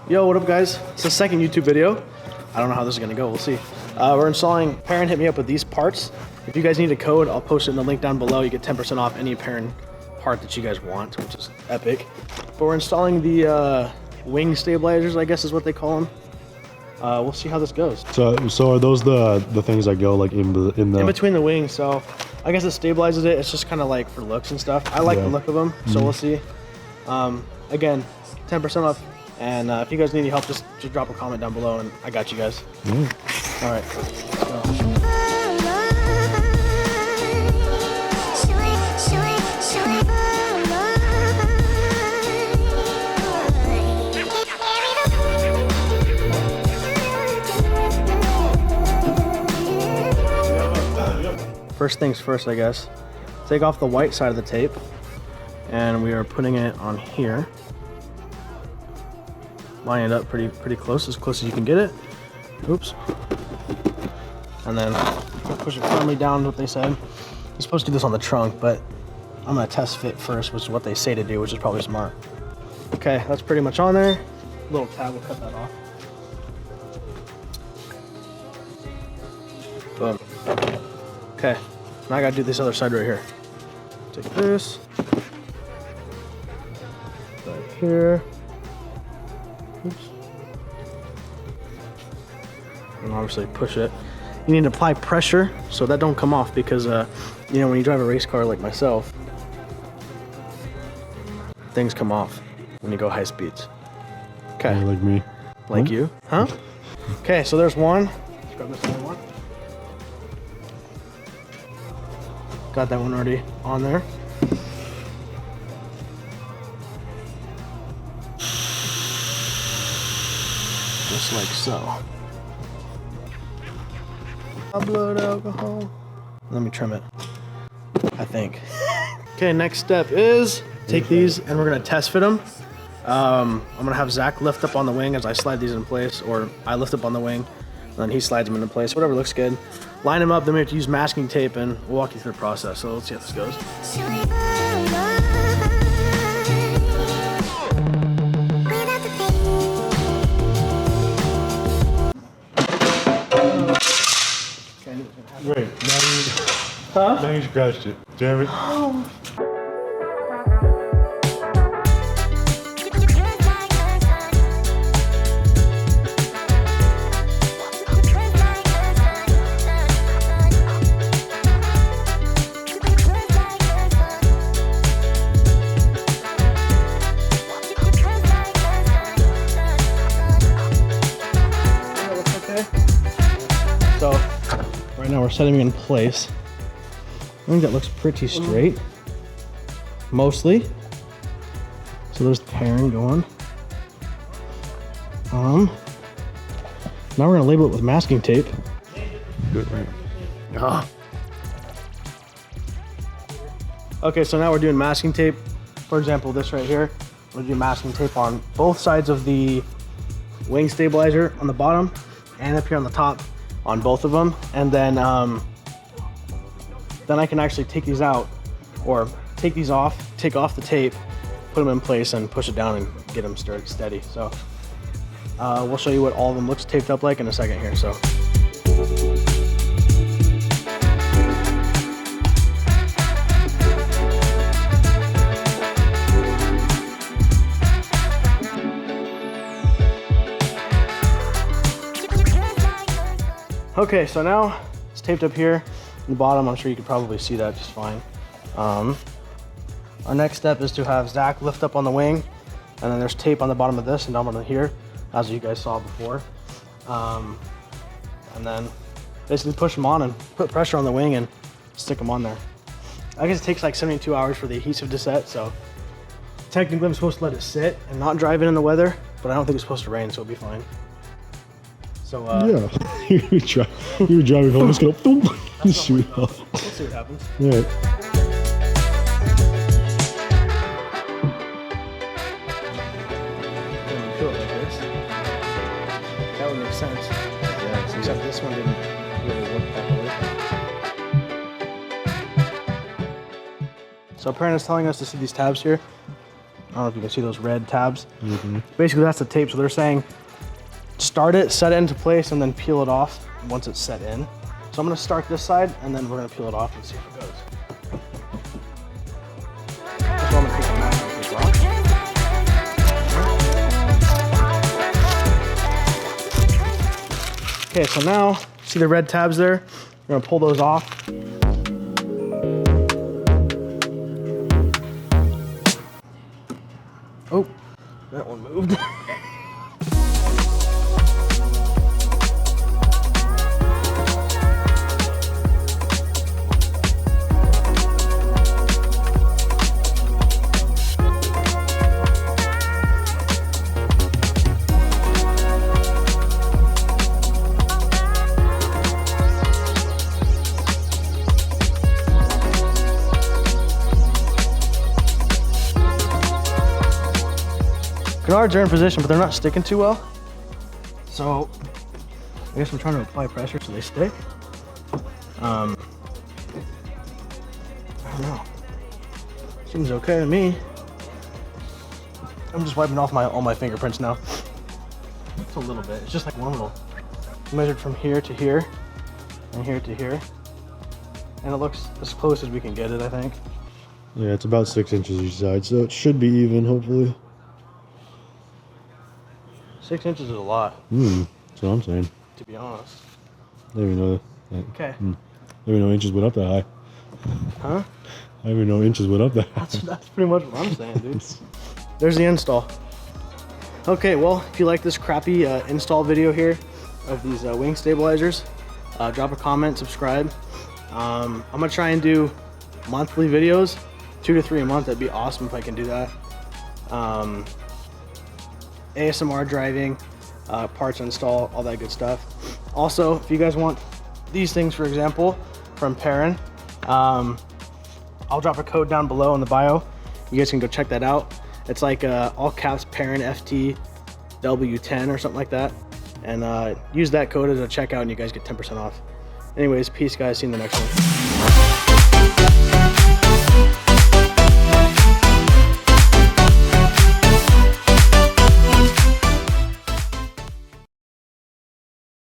Yo, what up guys? It's the second YouTube video. I don't know how this is gonna go, we'll see. We're installing, Perrin hit me up with these parts. If you guys need a code, I'll post it in the link down below. You get 10% off any Perrin part that you guys want, which is epic. But we're installing the wing stabilizers, I guess is what they call them. We'll see how this goes. So are those the things that go like in between the wings? So I guess it stabilizes it. It's just kind of like for looks and stuff. I like the look of them, so we'll see. Again, 10% off. And if you guys need any help, just drop a comment down below, and I got you guys. All right. Let's go. First things first, I guess. Take off the white side of the tape, and we are putting it on here. Line it up pretty close as you can get it. Oops. And then push it firmly down, what they said. You're supposed to do this on the trunk, but I'm gonna test fit first, which is what they say to do, which is probably smart. Okay, that's pretty much on there. Little tab, we'll cut that off. Boom. Okay, now I gotta do this other side right here. Take this. Right here. Oops. And obviously push it. You need to apply pressure so that don't come off, because you know, when you drive a race car like myself, things come off when you go high speeds. Okay. Yeah, like me. Like you? Huh? Okay, so there's one. Let's grab this other one. Got that one already on there. Just like so. Blood alcohol. Let me trim it, I think. Okay, next step is take these and we're gonna test fit them. I'm gonna have Zach lift up on the wing as I slide these in place, or I lift up on the wing and then he slides them into place, whatever looks good. Line them up, then we have to use masking tape, and we'll walk you through the process. So let's see how this goes. Wait, now you scratched it. Damn it. So right now we're setting it in place. I think that looks pretty straight, mostly. So there's the Perrin going. Now we're gonna label it with masking tape. Good, right? Okay, so now we're doing masking tape. For example, this right here, we're gonna do masking tape on both sides of the wing stabilizer, on the bottom and up here on the top, on both of them. And then I can actually take these out, or take these off, take off the tape, put them in place and push it down and get them steady. So we'll show you what all of them looks taped up like in a second here. So. Okay, so now it's taped up here in the bottom. I'm sure you could probably see that just fine. Our next step is to have Zach lift up on the wing, and then there's tape on the bottom of this and down on here, as you guys saw before. And then basically push them on and put pressure on the wing and stick them on there. I guess it takes like 72 hours for the adhesive to set, so technically I'm supposed to let it sit and not drive it in the weather, but I don't think it's supposed to rain, so it'll be fine. So yeah, you driving home, just go boom, shoot off. We'll see what happens. Yeah. That would make sense. Yeah, except this one didn't really work properly. So Perrin is telling us to see these tabs here. don't know if you can see those red tabs. Basically, that's the tape. So they're saying start it, set it into place, and then peel it off once it's set in. So I'm gonna start this side, and then we're gonna peel it off and see if it goes. So I'm gonna take the match and take it off. Okay, so now, see the red tabs there? We're gonna pull those off. Oh, that one moved. Canards are in position, but they're not sticking too well. So I guess I'm trying to apply pressure so they stick. I don't know. Seems okay to me. I'm just wiping off all my fingerprints now. It's a little bit. It's just like one little. Measured from here to here, and here to here, and it looks as close as we can get it, I think. Yeah, it's about 6 inches each side, so it should be even, hopefully. 6 inches is a lot. That's what I'm saying. To be honest. I didn't even know that. Okay. I didn't even know inches went up that high. Huh? I didn't even know inches went up that high. That's pretty much what I'm saying, dude. There's the install. Okay, well, if you like this crappy install video here of these wing stabilizers, drop a comment, subscribe. I'm gonna try and do monthly videos, 2 to 3 a month. That'd be awesome if I can do that. ASMR driving, parts install, all that good stuff. Also, if you guys want these things, for example, from Perrin, I'll drop a code down below in the bio. You guys can go check that out. It's like all caps Perrin FTW10 or something like that. And use that code as a checkout and you guys get 10% off. Anyways, peace guys, see you in the next one.